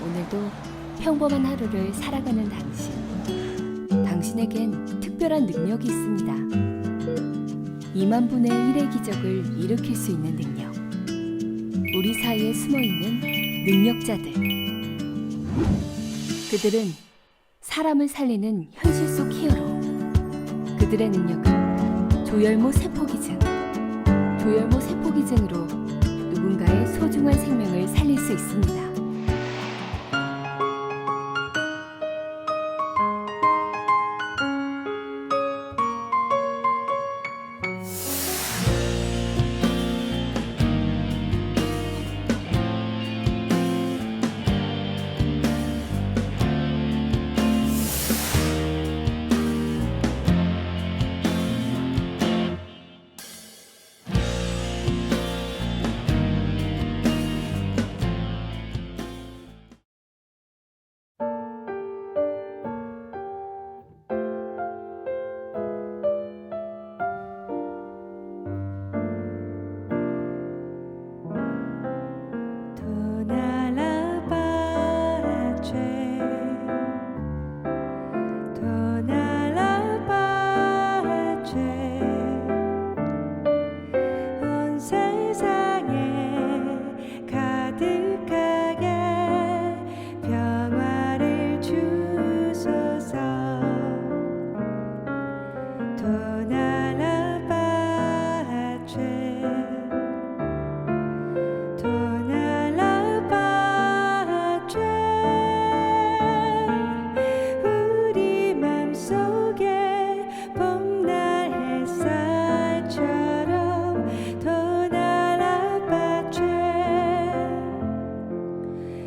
오늘도 평범한 하루를 살아가는 당신. 당신에겐 특별한 능력이 있습니다. 2만 분의 1의 기적을 일으킬 수 있는 능력. 우리 사이에 숨어있는 능력자들. 그들은 사람을 살리는 현실 속 히어로. 그들의 능력은 조혈모 세포기증. 조혈모 세포기증으로 누군가의 소중한 생명을 살릴 수 있습니다.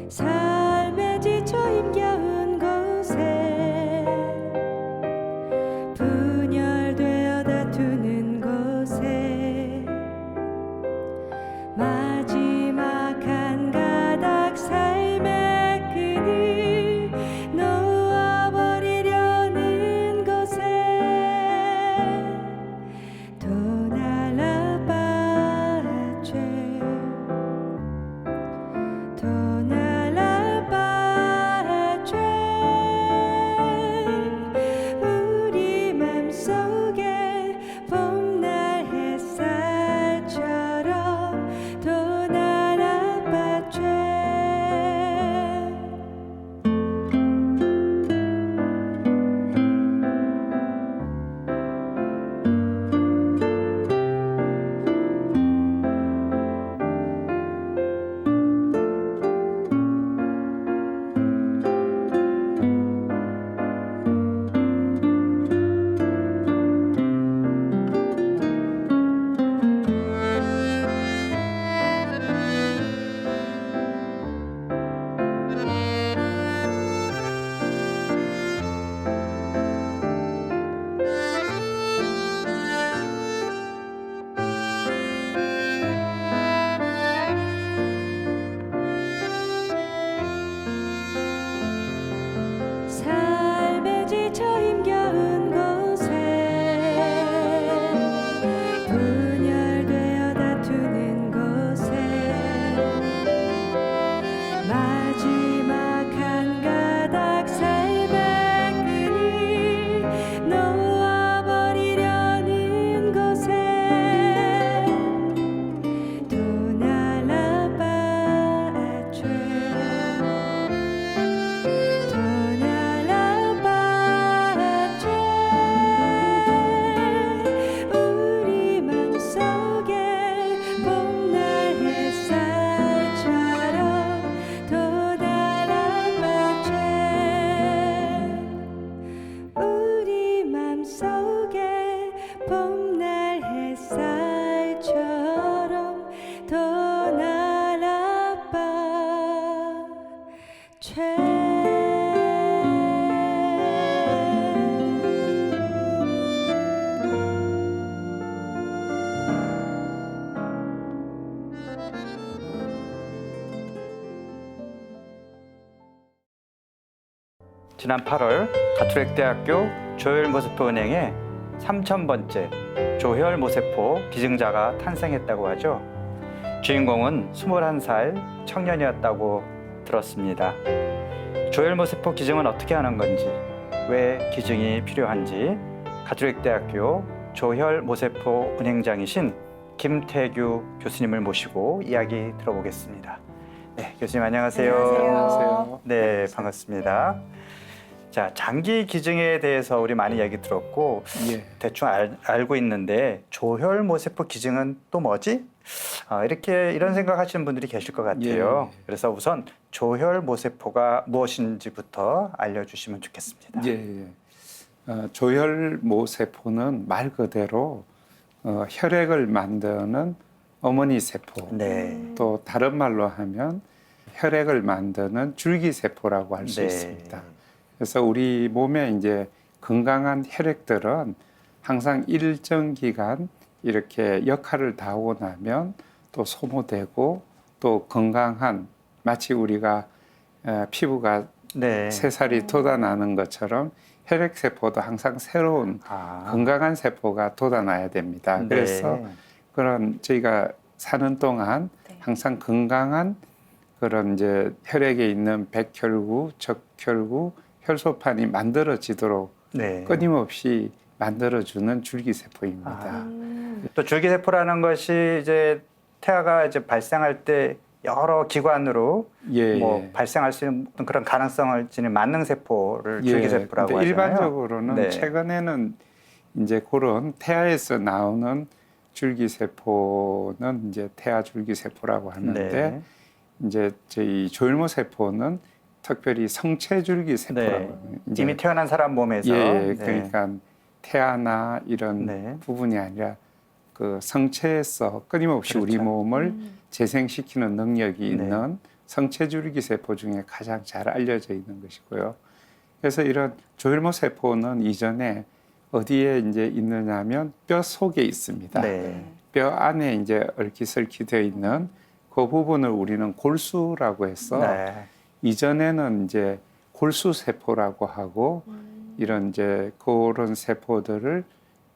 삶에 지쳐 힘겨운 곳에 분열되어 다투는 곳에 마지막 한 가닥 삶의 끈을 놓아버리려는 곳에 도날라바죄 우리 맘속에 봄날 햇살처럼 도날아봐죄 삶에 지쳐 힘겨운 곳에 분열되어 다투는 곳에 마지막 한 가닥 삶의 끈을 놓아버리려는 곳에 도날아봐죄 우리 맘속에 봄날 햇살처럼 도날아봐죄 우리 맘속에 봄날 햇살처럼 도날아봐죄 지난 8월 가톨릭대학교 조혈모세포은행에 3000번째 조혈모세포 기증자가 탄생했다고 하죠. 주인공은 21살 청년이었다고 들었습니다. 조혈모세포 기증은 어떻게 하는 건지, 왜 기증이 필요한지 가톨릭대학교 조혈모세포 은행장이신 김태규 교수님을 모시고 이야기 들어보겠습니다. 네, 교수님 안녕하세요. 안녕하세요. 네, 반갑습니다. 자, 장기 기증에 대해서 우리 많이 얘기 들었고 예. 대충 알고 있는데 조혈모세포 기증은 또 뭐지? 이런 생각하시는 분들이 계실 것 같아요. 예. 그래서 우선 조혈모세포가 무엇인지부터 알려주시면 좋겠습니다. 예. 조혈모세포는 말 그대로 혈액을 만드는 어머니 세포. 네. 또 다른 말로 하면 혈액을 만드는 줄기세포라고 할 수 네. 있습니다. 그래서 우리 몸에 이제 건강한 혈액들은 항상 일정 기간 이렇게 역할을 다하고 나면 또 소모되고 또 건강한 마치 우리가 피부가 네. 새살이 돋아나는 것처럼 혈액세포도 항상 새로운 건강한 세포가 돋아나야 됩니다. 네. 그래서 그런 저희가 사는 동안 항상 건강한 그런 이제 혈액에 있는 백혈구, 적혈구, 혈소판이 만들어지도록 네. 끊임없이 만들어주는 줄기세포입니다. 또 줄기세포라는 것이 이제 태아가 이제 발생할 때 여러 기관으로 예. 뭐 발생할 수 있는 그런 가능성을 지닌 만능세포를 줄기세포라고 근데 하잖아요. 일반적으로는 네. 최근에는 이제 그런 태아에서 나오는 줄기세포는 이제 태아 줄기세포라고 하는데 네. 이제 저희 조혈모세포는 특별히 성체줄기세포라고 네. 합니다. 이제 이미 태어난 사람 몸에서 예, 네. 그러니까 태아나 이런 네. 부분이 아니라 그 성체에서 끊임없이 우리 그렇죠. 몸을 재생시키는 능력이 네. 있는 성체줄기세포 중에 가장 잘 알려져 있는 것이고요. 그래서 이런 조혈모세포는 이전에 어디에 이제 있느냐면 뼈 속에 있습니다. 네. 뼈 안에 이제 얽히설키되어 있는 그 부분을 우리는 골수라고 해서 네. 이전에는 이제 골수세포라고 하고 이런 이제 그런 세포들을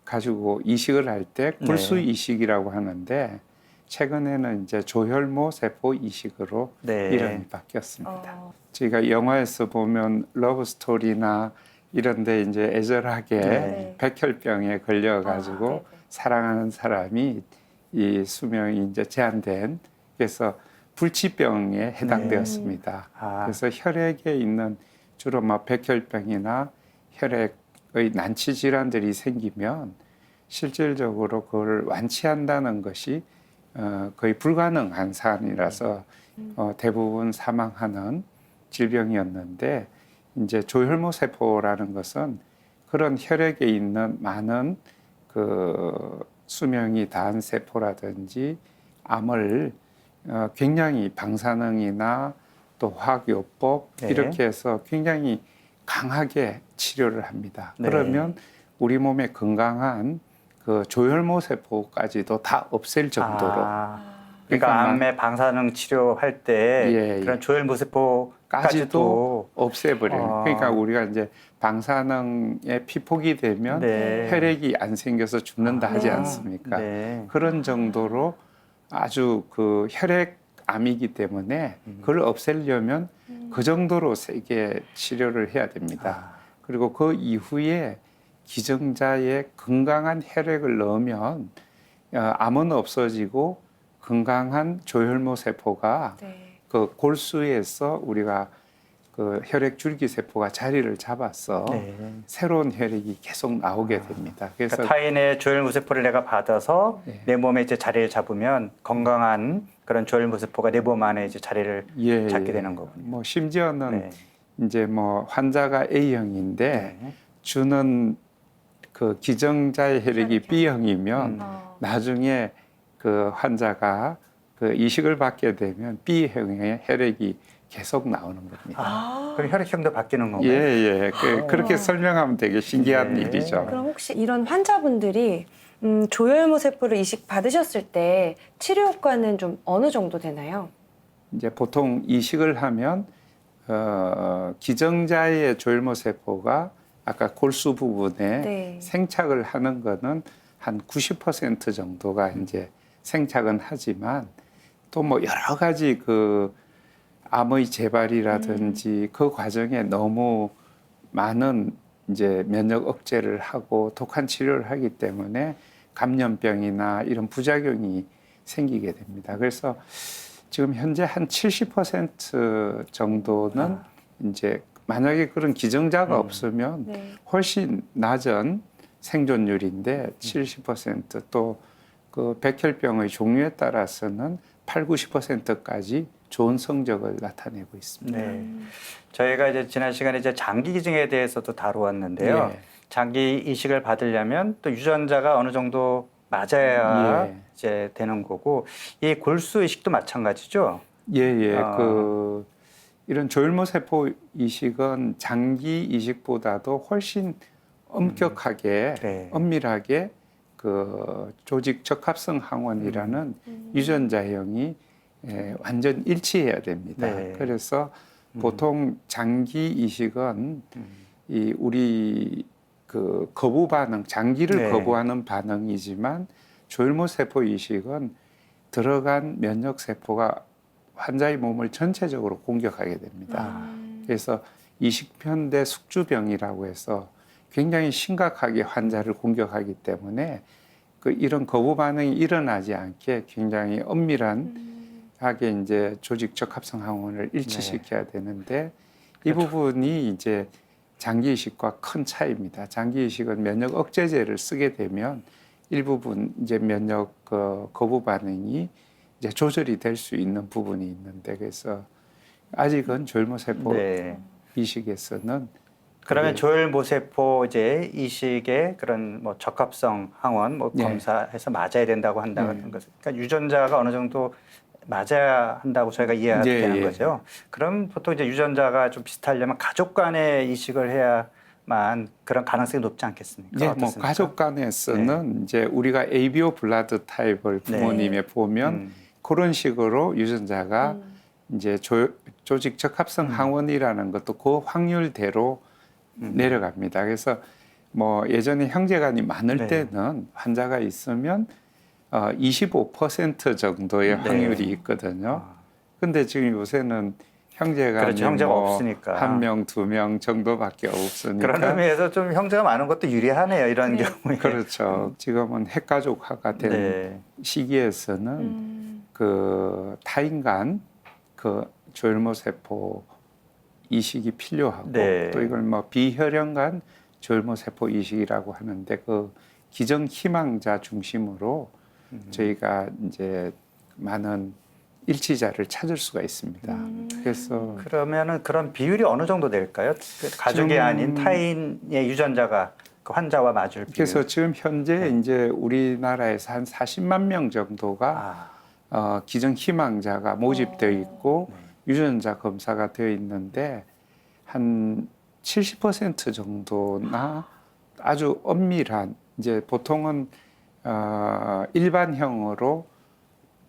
가지고 이식을 할 때 골수 네. 이식이라고 하는데 최근에는 이제 조혈모 세포 이식으로 네. 이름이 바뀌었습니다. 저희가 영화에서 보면 러브 스토리나 이런 데 이제 애절하게 네. 백혈병에 걸려 가지고 사랑하는 사람이 이 수명이 이제 제한된 그래서 불치병에 해당되었습니다. 그래서 혈액에 있는 주로 뭐 백혈병이나 혈액의 난치 질환들이 생기면 실질적으로 그걸 완치한다는 것이 거의 불가능한 사안이라서 대부분 사망하는 질병이었는데 이제 조혈모세포라는 것은 그런 혈액에 있는 많은 그 수명이 다한 세포라든지 암을 굉장히 방사능이나 또 화학요법 네. 이렇게 해서 굉장히 강하게 치료를 합니다. 네. 그러면 우리 몸에 건강한 그 조혈모세포까지도 다 없앨 정도로 그러니까 암의 방사능 치료할 때 예, 그런 예. 조혈모세포까지도 까지도 없애버려요. 그러니까 우리가 이제 방사능에 피폭이 되면 네. 혈액이 안 생겨서 죽는다 하지 네. 않습니까? 네. 그런 정도로 아주 그 혈액암이기 때문에 그걸 없애려면 그 정도로 세게 치료를 해야 됩니다. 그리고 그 이후에 기증자의 건강한 혈액을 넣으면 암은 없어지고 건강한 조혈모세포가 그 골수에서 우리가 그 혈액 줄기세포가 자리를 잡아서 네. 새로운 혈액이 계속 나오게 됩니다. 그래서 그러니까 타인의 조혈모세포를 내가 받아서 네. 내 몸에 이제 자리를 잡으면 건강한 그런 조혈모세포가 내 몸 안에 이제 자리를 예, 잡게 되는 거군요. 뭐 심지어는 네. 이제 뭐 환자가 A형인데 네. 주는 그 기증자의 혈액이 B형이면 나중에 그 환자가 그 이식을 받게 되면 B형의 혈액이 계속 나오는 겁니다. 그럼 혈액형도 바뀌는 건가요? 예. 그렇게 설명하면 되게 신기한 네. 일이죠. 그럼 혹시 이런 환자분들이 조혈모세포를 이식 받으셨을 때 치료 효과는 좀 어느 정도 되나요? 이제 보통 이식을 하면 기증자의 조혈모세포가 아까 골수 부분에 네. 생착을 하는 거는 한 90% 정도가 이제 생착은 하지만 또 뭐 여러 가지 그 암의 재발이라든지 그 과정에 너무 많은 이제 면역 억제를 하고 독한 치료를 하기 때문에 감염병이나 이런 부작용이 생기게 됩니다. 그래서 지금 현재 한 70% 정도는 이제 만약에 그런 기증자가 없으면 네. 훨씬 낮은 생존율인데 70%또 그 백혈병의 종류에 따라서는 8, 90%까지 좋은 성적을 나타내고 있습니다. 네. 저희가 이제 지난 시간에 이제 장기 기증에 대해서도 다루었는데요. 예. 장기 이식을 받으려면 또 유전자가 어느 정도 맞아야 예. 이제 되는 거고, 이 골수 이식도 마찬가지죠. 예. 그 이런 조혈모 세포 이식은 장기 이식보다도 훨씬 엄격하게, 네. 엄밀하게 그 조직 적합성 항원이라는 유전자형이 완전 일치해야 됩니다. 네. 그래서 보통 장기 이식은 이 우리 그 거부 반응, 장기를 네. 거부하는 반응이지만 조혈모 세포 이식은 들어간 면역 세포가 환자의 몸을 전체적으로 공격하게 됩니다. 그래서 이식편대 숙주병이라고 해서 굉장히 심각하게 환자를 공격하기 때문에 그 이런 거부 반응이 일어나지 않게 굉장히 엄밀하게 이제 조직 적합성 항원을 일치시켜야 되는데 이 부분이 이제 장기 이식과 큰 차이입니다. 장기 이식은 면역 억제제를 쓰게 되면 일부분 이제 면역 거부 반응이 이제 조절이 될 수 있는 부분이 있는데 그래서 아직은 조혈모 세포 네. 이식에서는 그러면 그게- 조혈모세포 이제 이식의 그런 뭐 적합성 항원 뭐 네. 검사해서 맞아야 된다고 한다는 것은, 그러니까 유전자가 어느 정도 맞아야 한다고 저희가 이해가 예, 되는 예. 거죠. 그럼 보통 이제 유전자가 좀 비슷하려면 가족 간에 이식을 해야만 그런 가능성이 높지 않겠습니까? 예, 뭐 어떻습니까? 가족 간에서는 이제 우리가 ABO 블라드 타입을 부모님에 보면 그런 식으로 유전자가 이제 조직 적합성 항원이라는 것도 그 확률대로 내려갑니다. 그래서 뭐 예전에 형제간이 많을 네. 때는 환자가 있으면 25% 정도의 네. 확률이 있거든요. 근데 지금 요새는 형제간이 그렇죠. 형제가 뭐 없으니까. 1명, 2명 정도밖에 없으니까 그런 의미에서 좀 형제가 많은 것도 유리하네요. 이런 네. 경우에. 그렇죠. 지금은 핵가족화가 된 네. 시기에서는 그 타인간 그 조혈모 세포 이식이 필요하고 네. 또 이걸 뭐 비혈연간 조혈모 세포 이식이라고 하는데 그 기증 희망자 중심으로 저희가 이제 많은 일치자를 찾을 수가 있습니다. 그래서 그러면은 그런 비율이 어느 정도 될까요? 그 가족이 지금- 아닌 타인의 유전자가 그 환자와 맞을 비율. 그래서 지금 현재 네. 이제 우리나라에서 한 40만 명 정도가 기증 희망자가 모집되어 있고 유전자 검사가 되어 있는데 한 70% 정도나 아주 엄밀한 이제 보통은 일반형으로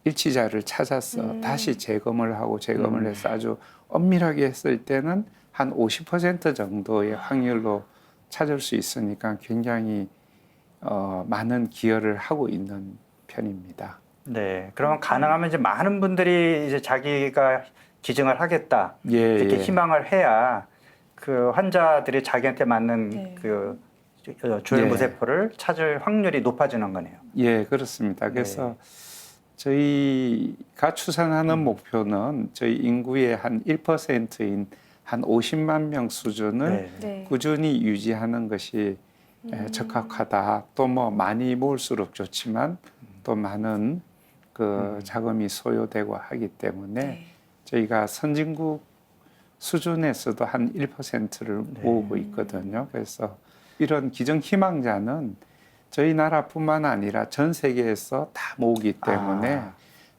일치자를 찾아서 다시 재검을 하고 재검을 해서 아주 엄밀하게 했을 때는 한 50% 정도의 확률로 찾을 수 있으니까 굉장히 많은 기여를 하고 있는 편입니다. 네. 그러면 가능하면 이제 많은 분들이 이제 자기가 기증을 하겠다 이렇게 예. 희망을 해야 그 환자들이 자기한테 맞는 네. 그 조혈모 예. 세포를 찾을 확률이 높아지는 거네요. 예, 그렇습니다. 그래서 저희가 추산하는 목표는 저희 인구의 한 1%인 한 50만 명 수준을 네. 꾸준히 유지하는 것이 적합하다. 또 뭐 많이 모을수록 좋지만 또 많은 그 자금이 소요되고 하기 때문에 네. 저희가 선진국 수준에서도 한 1%를 모으고 있거든요. 그래서 이런 기증 희망자는 저희 나라뿐만 아니라 전 세계에서 다 모으기 때문에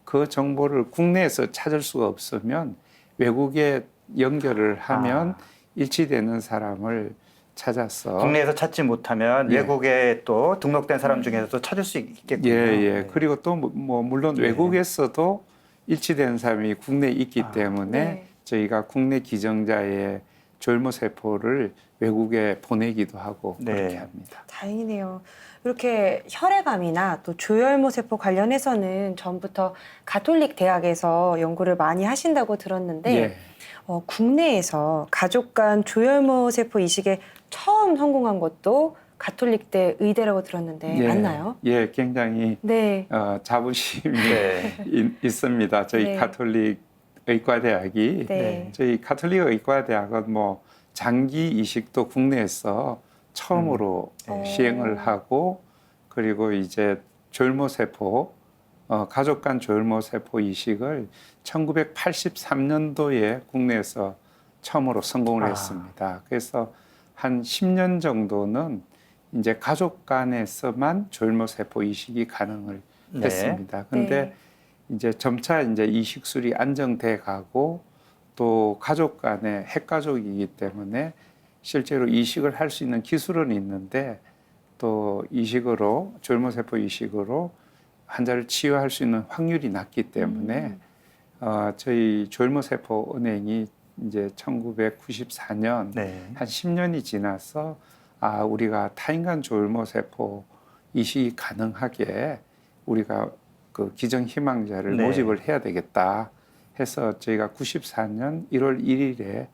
그 정보를 국내에서 찾을 수가 없으면 외국에 연결을 하면 일치되는 사람을 찾아서 국내에서 찾지 못하면 예. 외국에 또 등록된 사람 중에서도 찾을 수 있겠군요. 예. 그리고 또 뭐 물론 외국에서도 일치되는 사람이 국내에 있기 때문에 네. 저희가 국내 기증자의 조혈모 세포를 외국에 보내기도 하고 네. 그렇게 합니다. 다행이네요. 이렇게 혈액암이나 또 조혈모 세포 관련해서는 전부터 가톨릭 대학에서 연구를 많이 하신다고 들었는데 예. 국내에서 가족 간 조혈모 세포 이식에 처음 성공한 것도 가톨릭대 의대라고 들었는데 예. 맞나요? 예, 굉장히 네. 자부심이 네. 있습니다. 저희 네. 가톨릭 의과대학이 네. 저희 가톨릭 의과대학은 뭐 장기 이식도 국내에서 처음으로 네. 시행을 하고 그리고 이제 조혈모 세포 가족 간 조혈모 세포 이식을 1983년도에 국내에서 처음으로 성공을 아. 했습니다. 그래서 한 10년 정도는 이제 가족 간에서만 조혈모 세포 이식이 가능을 네. 했습니다. 근데 네. 이제 점차 이제 이식술이 안정돼 가고 또 가족 간에 핵가족이기 때문에 실제로 이식을 할 수 있는 기술은 있는데 또 이식으로 조혈모 세포 이식으로 환자를 치유할 수 있는 확률이 낮기 때문에 저희 조혈모 세포 은행이 이제 1994년 네. 한 10년이 지나서 우리가 타인간 조혈모 세포 이식이 가능하게 우리가 그 기증 희망자를 네. 모집을 해야 되겠다 해서 저희가 94년 1월 1일에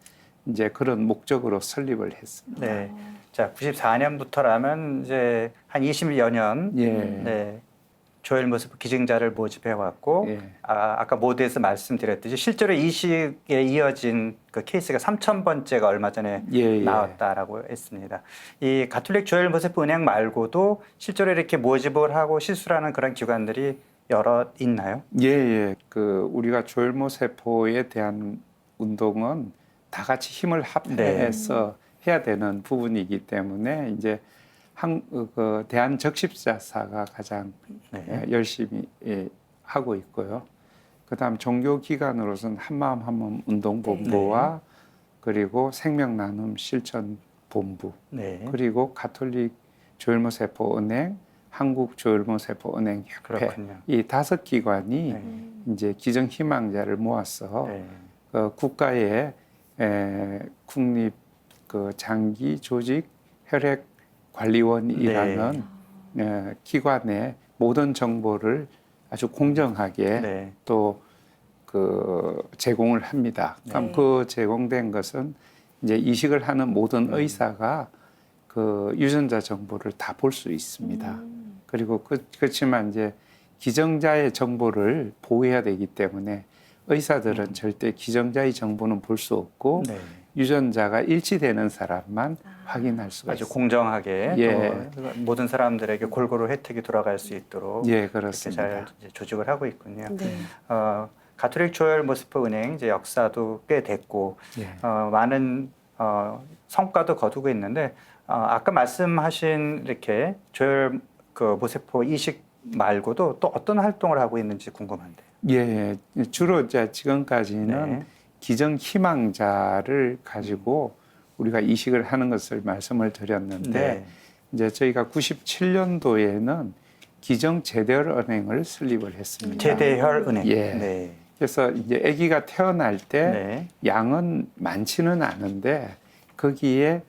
이제 그런 목적으로 설립을 했습니다. 네. 자, 94년부터라면 이제 한 20여 년 예. 네. 조혈모 세포 기증자를 모집해 왔고 예. 아까 모두에서 말씀드렸듯이 실제로 이식에 이어진 그 케이스가 3,000번째가 얼마 전에 예. 나왔다라고 했습니다. 이 가톨릭 조혈모 세포 은행 말고도 실제로 이렇게 모집을 하고 시술하는 그런 기관들이 여러 있나요? 예. 그 우리가 조혈모 세포에 대한 운동은 다 같이 힘을 합해서 해야 되는 부분이기 때문에 이제 그 대한적십자사가 가장 네. 열심히 하고 있고요. 그다음 종교기관으로서는 한마음 한몸 운동본부와 그리고 생명나눔 실천본부 네. 그리고 가톨릭 조혈모세포은행, 한국조혈모세포은행협회 그렇군요. 이 5기관이 네. 이제 기증 희망자를 모아서 네. 국가의 국립 그 장기 조직 혈액 관리원이라는 기관의 모든 정보를 아주 공정하게 네. 또 그 제공을 합니다. 그럼 네. 그 제공된 것은 이제 이식을 하는 모든 의사가 그 유전자 정보를 다 볼 수 있습니다. 그리고 그렇지만 이제 기증자의 정보를 보호해야 되기 때문에 의사들은 절대 기증자의 정보는 볼 수 없고 네. 유전자가 일치되는 사람만 확인할 수가 아주 있습니다. 공정하게 예. 또 모든 사람들에게 골고루 혜택이 돌아갈 수 있도록 예, 이렇게 그렇습니다. 잘 이제 조직을 하고 있군요. 네. 가톨릭 조혈모 세포 은행 이제 역사도 꽤 됐고 예. 많은 성과도 거두고 있는데 아까 말씀하신 이렇게 조혈 그 모세포 이식 말고도 또 어떤 활동을 하고 있는지 궁금한데요. 예, 주로 이제 지금까지는 네. 기증 희망자를 가지고 우리가 이식을 하는 것을 말씀을 드렸는데 네. 이제 저희가 97년도에는 기증 제대혈 은행을 설립을 했습니다. 제대혈 은행. 예. 네. 그래서 이제 아기가 태어날 때 네. 양은 많지는 않은데 거기에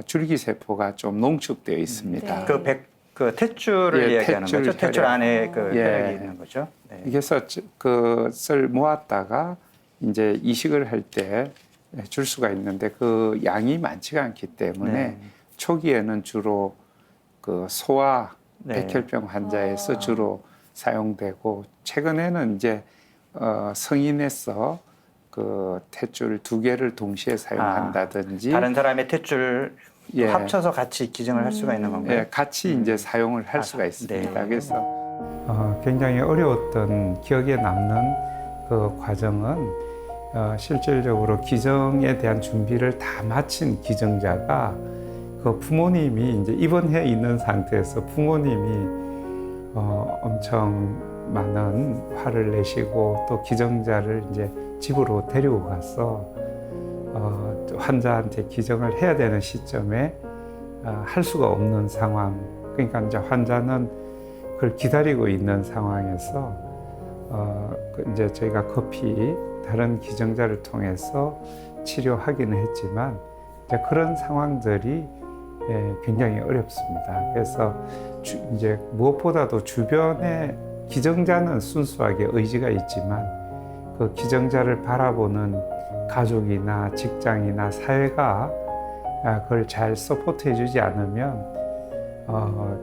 줄기세포가 좀 농축되어 있습니다. 네. 그 탯줄을 예, 이야기하는 탯줄 거죠. 탯줄 혈액. 안에 그 예. 혈액이 있는 거죠. 네. 그래서 그것을 모았다가 이제 이식을 할 때 줄 수가 있는데 그 양이 많지가 않기 때문에 네. 초기에는 주로 그 소아 네. 백혈병 환자에서 주로 사용되고 최근에는 이제 성인에서 그 탯줄 2개를 동시에 사용한다든지 다른 사람의 탯줄 예. 합쳐서 같이 기증을 할 수가 있는 건가요? 예, 같이 이제 사용을 할 수가 있습니다. 네. 그래서 굉장히 어려웠던 기억에 남는 그 과정은 실질적으로 기증에 대한 준비를 다 마친 기증자가 그 부모님이 이제 입원해 있는 상태에서 부모님이 엄청 많은 화를 내시고 또 기증자를 이제 집으로 데리고 가서 환자한테 기증을 해야 되는 시점에 할 수가 없는 상황. 그러니까 이제 환자는 그걸 기다리고 있는 상황에서 이제 저희가 급히 다른 기증자를 통해서 치료하기는 했지만 이제 그런 상황들이 굉장히 어렵습니다. 그래서 이제 무엇보다도 주변에 기증자는 순수하게 의지가 있지만 그 기증자를 바라보는 가족이나 직장이나 사회가 그걸 잘 서포트해주지 않으면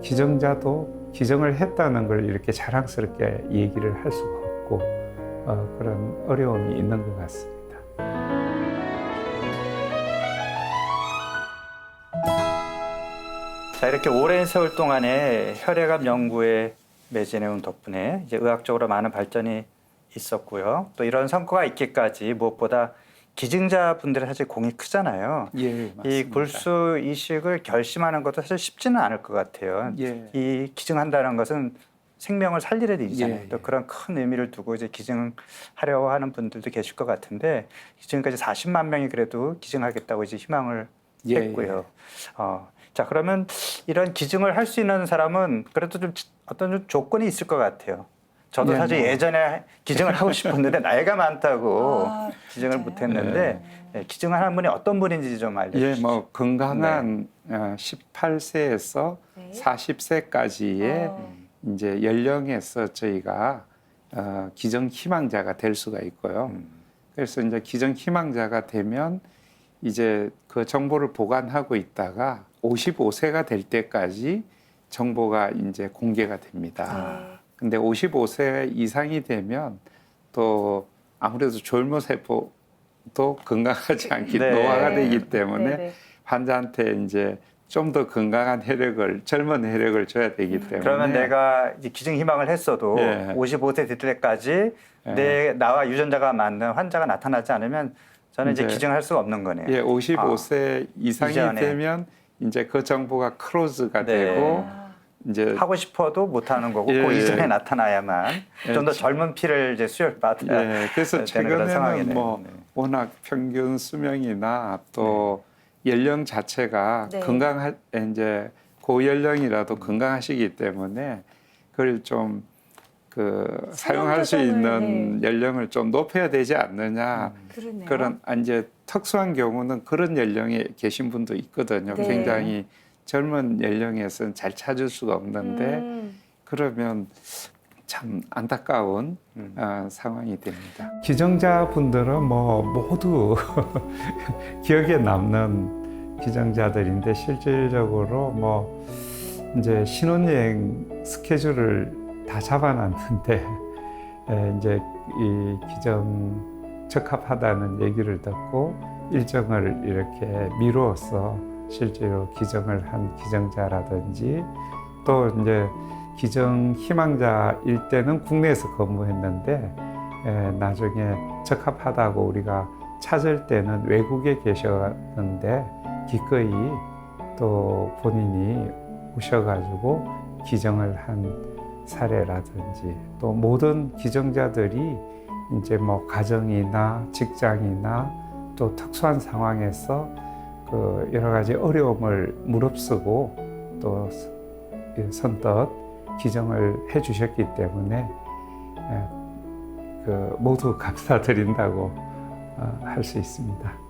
기증자도 기증을 했다는 걸 이렇게 자랑스럽게 얘기를 할 수가 없고 그런 어려움이 있는 것 같습니다. 자, 이렇게 오랜 세월 동안에 혈액암 연구에 매진해온 덕분에 이제 의학적으로 많은 발전이 있었고요. 또 이런 성과가 있기까지 무엇보다 기증자분들의 사실 공이 크잖아요. 예, 맞습니다. 이 골수 이식을 결심하는 것도 사실 쉽지는 않을 것 같아요. 예. 이 기증한다는 것은 생명을 살리는 일이잖아요. 예, 또 예. 그런 큰 의미를 두고 이제 기증하려고 하는 분들도 계실 것 같은데 지금까지 40만 명이 그래도 기증하겠다고 이제 희망을 예, 했고요. 자, 그러면 이런 기증을 할 수 있는 사람은 그래도 좀 어떤 좀 조건이 있을 것 같아요. 저도 네, 사실 뭐. 예전에 기증을 하고 싶었는데 나이가 많다고 아, 기증을 진짜요? 못했는데 기증을 하는 분이 어떤 분인지 좀 알려주시죠. 예, 뭐 건강한 18세에서 네. 40세까지의 이제 연령에서 저희가 기증 희망자가 될 수가 있고요. 그래서 이제 기증 희망자가 되면 이제 그 정보를 보관하고 있다가 55세가 될 때까지 정보가 이제 공개가 됩니다. 네. 근데 55세 이상이 되면 또 아무래도 졸모 세포도 건강하지 않기 네. 노화가 되기 때문에 네. 환자한테 이제 좀 더 건강한 혈액을 젊은 혈액을 줘야 되기 때문에 그러면 내가 이제 기증 희망을 했어도 예. 55세 될 때까지 나와 유전자가 맞는 환자가 나타나지 않으면 저는 이제 이제 기증을 할 수가 없는 거네요. 예, 55세 이상이 이전에. 되면 이제 그 정보가 크로즈가 네. 되고 이제 하고 싶어도 못 하는 거고 예, 그 예. 이전에 나타나야만 예. 좀 더 젊은 피를 이제 수혈 받아야 예, 그래서 되는 그런 최근에는 상황이네요. 뭐 네. 워낙 평균 수명이나 또 연령 자체가 네. 건강할 이제 고연령이라도 건강하시기 때문에 그걸 좀 그 사용할 수 사용 있는 연령을 좀 높여야 되지 않느냐 그러네요. 그런 이제 특수한 경우는 그런 연령에 계신 분도 있거든요. 네. 굉장히 젊은 연령에서는 잘 찾을 수가 없는데 그러면 참 안타까운 상황이 됩니다. 기증자분들은 뭐 모두 기억에 남는 기증자들인데 실질적으로 뭐 이제 신혼여행 스케줄을 다 잡아놨는데 이제 이 기증 적합하다는 얘기를 듣고 일정을 이렇게 미루어서 실제로 기증을 한 기증자라든지 또 이제 기증 희망자일 때는 국내에서 근무했는데 나중에 적합하다고 우리가 찾을 때는 외국에 계셨는데 기꺼이 또 본인이 오셔가지고 기증을 한 사례라든지 또 모든 기증자들이 이제 뭐 가정이나 직장이나 또 특수한 상황에서 그 여러 가지 어려움을 무릅쓰고 또 선뜻 기증을 해주셨기 때문에 그 모두 감사드린다고 할 수 있습니다.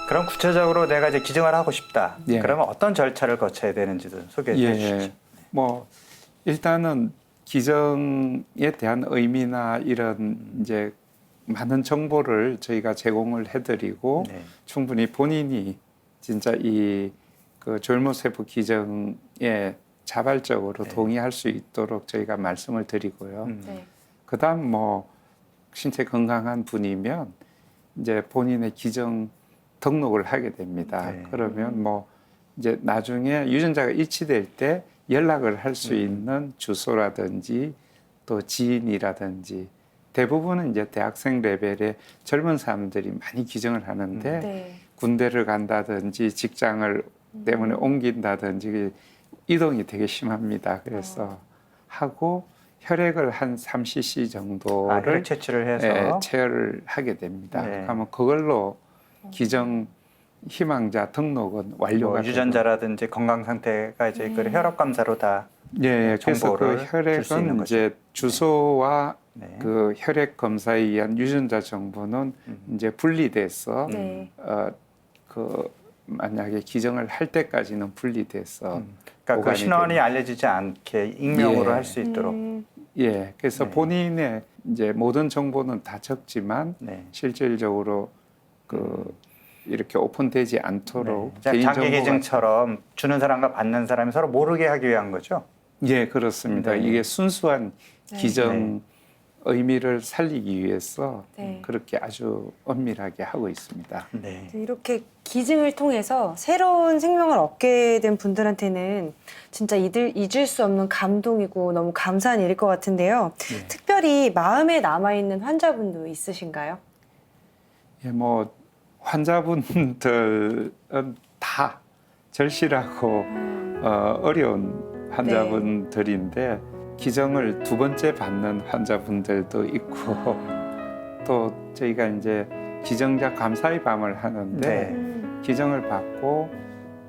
그럼 구체적으로 내가 이제 기증을 하고 싶다. 예. 그러면 어떤 절차를 거쳐야 되는지도 소개해 주시죠. 뭐 일단은 기증에 대한 의미나 이런 이제 많은 정보를 저희가 제공을 해드리고 네. 충분히 본인이 진짜 이 그 졸모세포 기증에 자발적으로 동의할 수 있도록 저희가 말씀을 드리고요. 네. 그다음 뭐 신체 건강한 분이면 이제 본인의 기증 등록을 하게 됩니다. 네. 그러면 뭐 이제 나중에 유전자가 일치될 때 연락을 할 수 있는 주소라든지 또 지인이라든지 대부분은 이제 대학생 레벨의 젊은 사람들이 많이 기증을 하는데 네. 군대를 간다든지 직장을 때문에 옮긴다든지 이동이 되게 심합니다. 그래서 하고 혈액을 한 3cc 정도를 혈액 채취를 해서 체열을 하게 됩니다. 네. 그러면 그걸로 기증 희망자 등록은 완료가 뭐 유전자라든지 건강 상태가 이제 그 혈압 검사로 다 예, 그래서 그 정보를 줄수 있는 혈액은 거죠. 이제 주소와 네. 그 혈액 검사에 의한 유전자 정보는 이제 분리돼서 네. 그 만약에 기증을 할 때까지는 분리돼서 그러니까 그 보관이 신원이 됩니다. 알려지지 않게 익명으로 예. 할 수 있도록. 예, 그래서 네. 본인의 이제 모든 정보는 다 적지만 네. 실질적으로 그 이렇게 오픈되지 않도록 네. 개인 장기 정보가 기증처럼 주는 사람과 받는 사람이 서로 모르게 하기 위한 거죠. 예, 그렇습니다. 네. 이게 순수한 네. 기증 의미를 살리기 위해서 네. 그렇게 아주 엄밀하게 하고 있습니다. 네. 이렇게 기증을 통해서 새로운 생명을 얻게 된 분들한테는 진짜 잊을 수 없는 감동이고 너무 감사한 일일 것 같은데요. 네. 특별히 마음에 남아있는 환자분도 있으신가요? 예, 뭐 환자분들은 다 절실하고 어려운 환자분들인데 기증을 두 번째 받는 환자분들도 있고 또 저희가 이제 기증자 감사의 밤을 하는데 네. 기증을 받고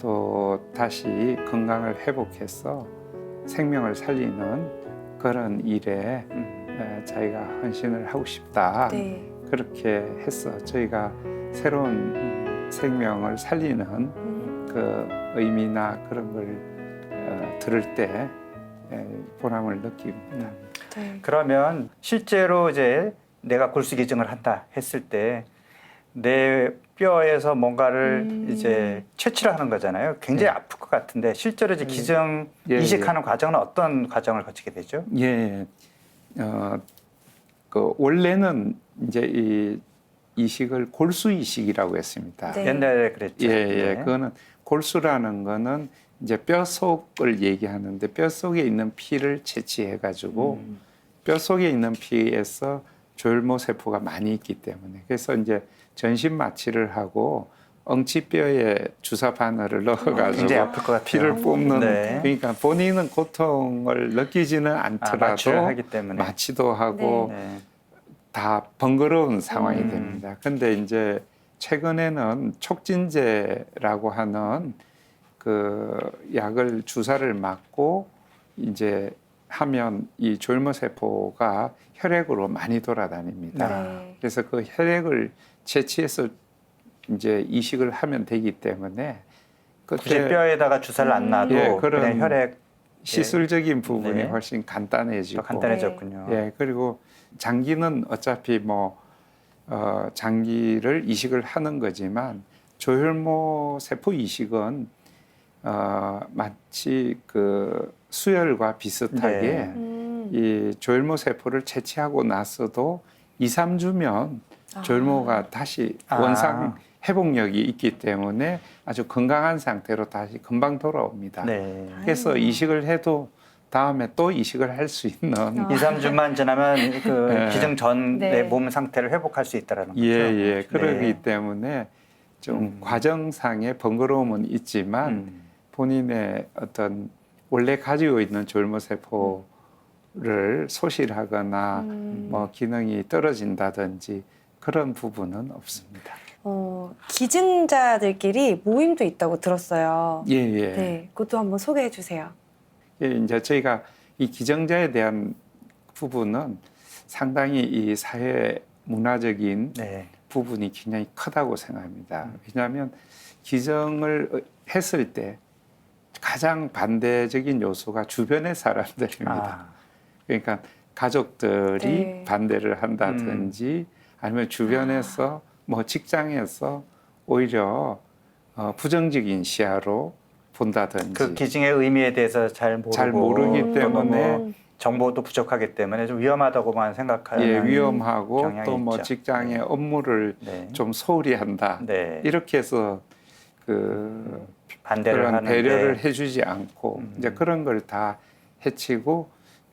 또 다시 건강을 회복해서 생명을 살리는 그런 일에 자기가 헌신을 하고 싶다. 네. 그렇게 해서 저희가 새로운 생명을 살리는 그 의미나 그런 걸 들을 때 보람을 느낍니다. 네. 그러면 실제로 이제 내가 골수 기증을 한다 했을 때 내 뼈에서 뭔가를 이제 채취를 하는 거잖아요. 굉장히 아플 것 같은데 실제로 이제 기증 예, 이식하는 과정은 어떤 과정을 거치게 되죠? 예, 그 원래는 이제 이 이식을 골수 이식이라고 했습니다. 네. 옛날에 그랬죠. 예, 예, 네. 그거는 골수라는 거는 이제 뼈 속을 얘기하는데 뼈 속에 있는 피를 채취해 가지고 뼈 속에 있는 피에서 조혈모 세포가 많이 있기 때문에 그래서 이제 전신 마취를 하고 엉치뼈에 주사 바늘을 넣어가지고 굉장히 아플 것 같아요. 피를 뽑는 네. 그러니까 본인은 고통을 느끼지는 않더라도 마취를 하기 때문에. 마취도 하고 네. 다 번거로운 상황이 됩니다. 근데 이제 최근에는 촉진제라고 하는 그 약을 주사를 맞고 이제 하면 이 조혈모 세포가 혈액으로 많이 돌아다닙니다. 네. 그래서 그 혈액을 채취해서 이제 이식을 하면 되기 때문에 굳이 그때 뼈에다가 주사를 안 놔도 예, 그런 그냥 혈액 시술적인 부분이 네. 훨씬 간단해지고 더 간단해졌군요. 예, 그리고 장기는 어차피 뭐 장기를 이식을 하는 거지만 조혈모 세포 이식은 마치 그 수혈과 비슷하게 네. 이 조혈모 세포를 채취하고 나서도 2, 3주면 조혈모가 다시 원상 회복력이 있기 때문에 아주 건강한 상태로 다시 금방 돌아옵니다. 네. 그래서 이식을 해도 다음에 또 이식을 할 수 있는 2, 3주만 지나면 그 네. 기증 전 내 네. 몸 상태를 회복할 수 있다라는 거죠. 예, 그러기 네. 때문에 좀 과정상의 번거로움은 있지만 본인의 어떤 원래 가지고 있는 조혈모 세포를 소실하거나 뭐 기능이 떨어진다든지 그런 부분은 없습니다. 기증자들끼리 모임도 있다고 들었어요. 예. 네, 그것도 한번 소개해 주세요. 예, 이제 저희가 이 기증자에 대한 부분은 상당히 이 사회 문화적인 네. 부분이 굉장히 크다고 생각합니다. 왜냐하면 기증을 했을 때 가장 반대적인 요소가 주변의 사람들입니다. 아, 그러니까 가족들이 네. 반대를 한다든지 아니면 주변에서 뭐 직장에서 오히려 부정적인 시야로 본다든지 그 기증의 의미에 대해서 잘 모르고 잘 모르기 때문에 뭐 정보도 부족하기 때문에 좀 위험하다고만 생각하는 예, 위험하고 경향이 또 뭐 있죠. 직장의 네. 업무를 네. 좀 소홀히 한다. 네. 이렇게 해서 그 반대를 그런 하는데 배려를 해주지 않고 음. 이제 그런 걸 다 해치고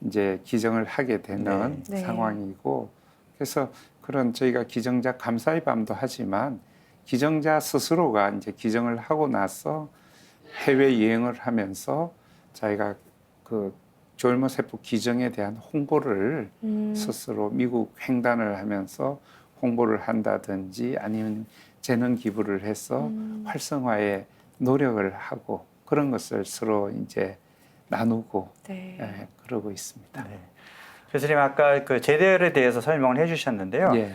이제 기증을 하게 되는 네. 네. 상황이고 그래서 그런 저희가 기증자 감사의 밤도 하지만 기증자 스스로가 이제 기증을 하고 나서 해외 여행을 하면서 자기가 그 조혈모 세포 기증에 대한 홍보를 스스로 미국 횡단을 하면서 홍보를 한다든지 아니면 재능 기부를 해서 활성화에 노력을 하고 그런 것을 서로 이제 나누고 네. 그러고 있습니다. 네. 교수님 아까 그 제대혈에 대해서 설명을 해주셨는데요. 예.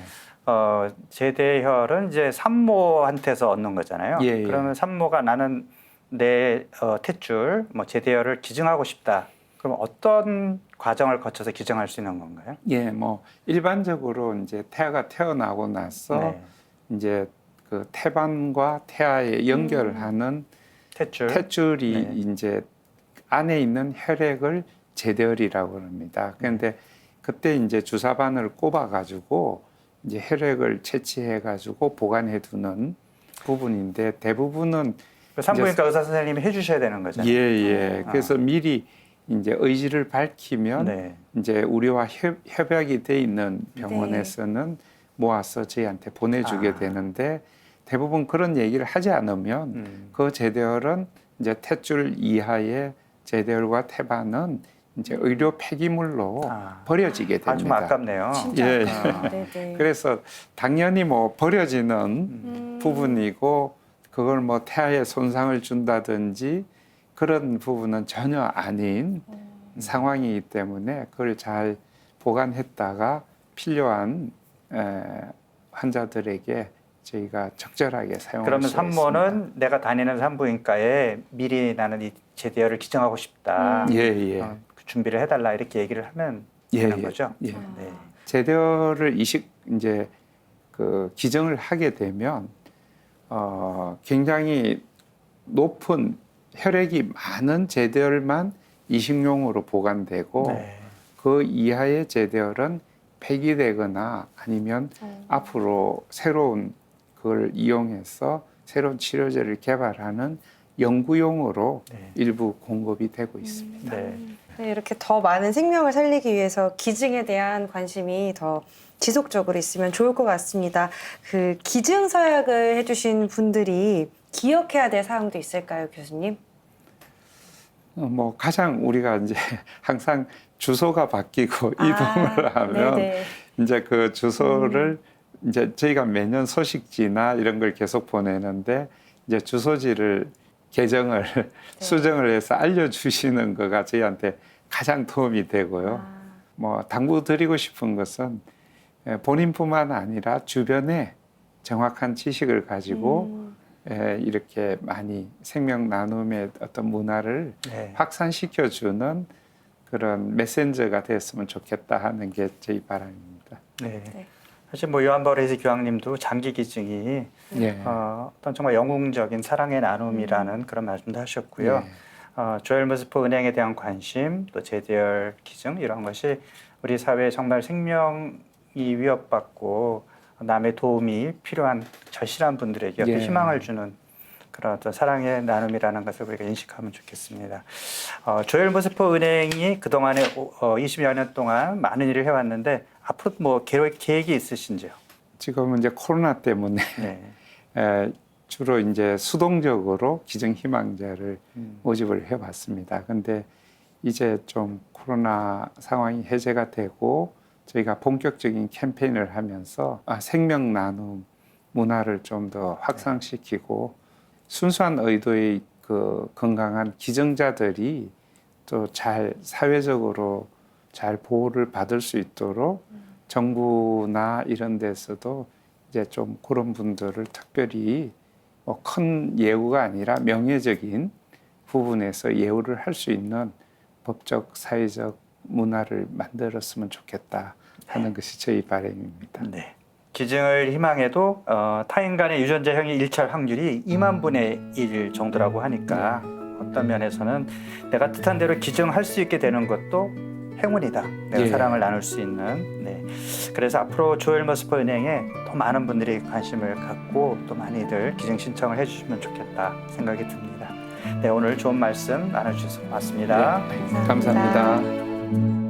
제대혈은 이제 산모한테서 얻는 거잖아요. 예, 예. 그러면 산모가 나는 내 탯줄, 뭐 제대혈을 기증하고 싶다. 그럼 어떤 과정을 거쳐서 기증할 수 있는 건가요? 예, 뭐 일반적으로 이제 태아가 태어나고 나서 네. 이제 그 태반과 태아에 연결하는 탯줄. 탯줄이 네. 이제 안에 있는 혈액을 제대혈이라고 합니다. 그런데 그때 이제 주사바늘 꼽아가지고 이제 혈액을 채취해가지고 보관해두는 부분인데 대부분은 산부인과 의사 선생님이 해주셔야 되는 거잖아요. 예. 그래서 미리 이제 의지를 밝히면 네. 이제 우리와 협약이 돼 있는 병원에서는 모아서 저희한테 보내주게 되는데 대부분 그런 얘기를 하지 않으면 그 제대혈은 이제 탯줄 이하의 제대혈과 태반은 이제 의료 폐기물로 버려지게 됩니다. 좀 아깝네요. 진짜 예. 아깝다. 네네. 그래서 당연히 뭐 버려지는 부분이고 그걸 뭐 태아에 손상을 준다든지 그런 부분은 전혀 아닌 상황이기 때문에 그걸 잘 보관했다가 필요한 환자들에게 저희가 적절하게 사용할 그러면 수 있습니다. 산모는 내가 다니는 산부인과에 미리 나는 이 제대혈을 기증하고 싶다. 예. 그 준비를 해달라 이렇게 얘기를 하면 되는 거죠. 예. 네. 제대혈을 이제 그 기증을 하게 되면 굉장히 높은 혈액이 많은 제대혈만 이식용으로 보관되고 네. 그 이하의 제대혈은 폐기되거나 아니면 앞으로 새로운 그걸 이용해서 새로운 치료제를 개발하는 연구용으로 네. 일부 공급이 되고 있습니다. 네. 네, 이렇게 더 많은 생명을 살리기 위해서 기증에 대한 관심이 더 지속적으로 있으면 좋을 것 같습니다. 그 기증 서약을 해주신 분들이 기억해야 될 사항도 있을까요, 교수님? 뭐 가장 우리가 이제 항상 주소가 바뀌고 이동을 하면 네네. 이제 그 주소를 이제 저희가 매년 소식지나 이런 걸 계속 보내는데 이제 주소지를 개정을 수정을 해서 알려주시는 거가 저희한테 가장 도움이 되고요. 뭐 당부드리고 싶은 것은 본인뿐만 아니라 주변에 정확한 지식을 가지고 이렇게 많이 생명 나눔의 어떤 문화를 네. 확산시켜주는 그런 메신저가 됐으면 좋겠다 하는 게 저희 바람입니다. 네. 네. 사실 뭐 요한바오레스 교황님도 장기 기증이 예. 어떤 정말 영웅적인 사랑의 나눔이라는 그런 말씀도 하셨고요. 예. 조엘모스포 은행에 대한 관심, 또 제대혈 기증 이런 것이 우리 사회에 정말 생명이 위협받고 남의 도움이 필요한 절실한 분들에게 어떤 예. 희망을 주는 그런 어떤 사랑의 나눔이라는 것을 우리가 인식하면 좋겠습니다. 조엘모스포 은행이 그동안에 20여 년 동안 많은 일을 해왔는데 앞으로 뭐 계획이 있으신지요? 지금은 이제 코로나 때문에 네. 주로 이제 수동적으로 기증 희망자를 모집을 해왔습니다. 근데 이제 좀 코로나 상황이 해제가 되고 저희가 본격적인 캠페인을 하면서 생명 나눔 문화를 좀 더 확산시키고 순수한 의도의 그 건강한 기증자들이 또 잘 사회적으로 잘 보호를 받을 수 있도록 정부나 이런 데서도 이제 좀 그런 분들을 특별히 뭐 큰 예우가 아니라 명예적인 부분에서 예우를 할 수 있는 법적 사회적 문화를 만들었으면 좋겠다 하는 것이 저희 바람입니다. 네. 기증을 희망해도 타인 간의 유전자형의 일치할 확률이 2만 분의 1 정도라고 하니까 어떤 면에서는 내가 뜻한 대로 기증할 수 있게 되는 것도 행운이다. 내가 예. 사랑을 나눌 수 있는. 네. 그래서 앞으로 조엘머스퍼 은행에 더 많은 분들이 관심을 갖고 또 많이들 기증 신청을 해주시면 좋겠다 생각이 듭니다. 네, 오늘 좋은 말씀 나눠주셔서 고맙습니다. 감사합니다.